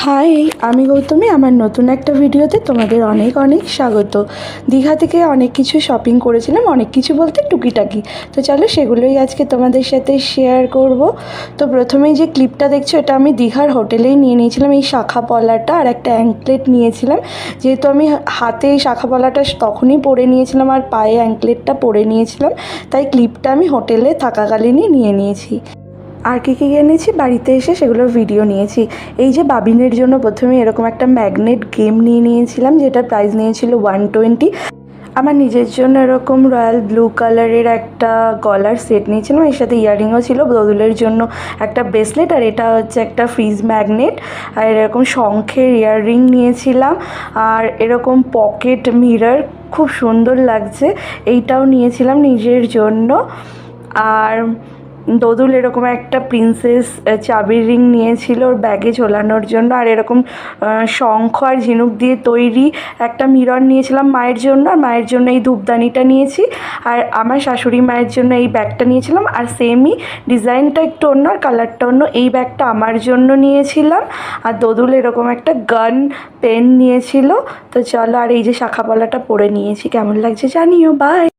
High, আমি গৌতমী। আমার নতুন একটা ভিডিওতে তোমাদের অনেক অনেক স্বাগত। দীঘা থেকে অনেক কিছু শপিং করেছিলাম, অনেক কিছু বলতে টুকিটাকি। তো চলো সেগুলোই আজকে তোমাদের সাথে শেয়ার করব। তো প্রথমেই যে ক্লিপটা দেখছো, এটা আমি দীঘার হোটেলেই নিয়ে নিয়েছিলাম। এই শাখা পলাটা আর একটা অ্যাঙ্কলেট নিয়েছিলাম, যেহেতু আমি হাতে এই শাখা পলাটা তখনই পরে নিয়েছিলাম আর পায়ে অ্যাঙ্কলেটটা পরে নিয়েছিলাম, তাই ক্লিপটা আমি হোটেলে থাকাকালীনই নিয়ে নিয়েছি। আর কী এনেছি বাড়িতে এসে সেগুলোর ভিডিও নিয়েছি। এই যে বাবিনের জন্য প্রথমে এরকম একটা ম্যাগনেট গেম নিয়ে নিয়েছিলাম, যেটা প্রাইস নিয়েছিল 120। আমার নিজের জন্য এরকম রয়্যাল ব্লু কালারের একটা গলার সেট নিয়েছিলাম, এর সাথে ইয়াররিংও ছিল। দোদুলের জন্য একটা ব্রেসলেট, আর এটা হচ্ছে একটা ফ্রিজ ম্যাগনেট। আর এরকম শঙ্খের ইয়াররিং নিয়েছিলাম, আর এরকম পকেট মিরর খুব সুন্দর লাগছে, এইটাও নিয়েছিলাম নিজের জন্য। আর দোদুল এরকম একটা প্রিন্সেস চাবির রিং নিয়েছিল ওর ব্যাগে ঝোলানোর জন্য। আর এরকম শঙ্খ আর ঝিনুক দিয়ে তৈরি একটা মিরর নিয়েছিলাম মায়ের জন্য। আর মায়ের জন্য এই ধূপদানিটা নিয়েছি, আর আমার শাশুড়ি মায়ের জন্য এই ব্যাগটা নিয়েছিলাম। আর সেমই ডিজাইনটা একটু অন্য আর কালারটা অন্য, এই ব্যাগটা আমার জন্য নিয়েছিলাম। আর দোদুল এরকম একটা গান পেন নিয়েছিল। তো চলো, আর এই যে শাখা পলাটা পরে নিয়েছি, কেমন লাগছে জানিও। বাই।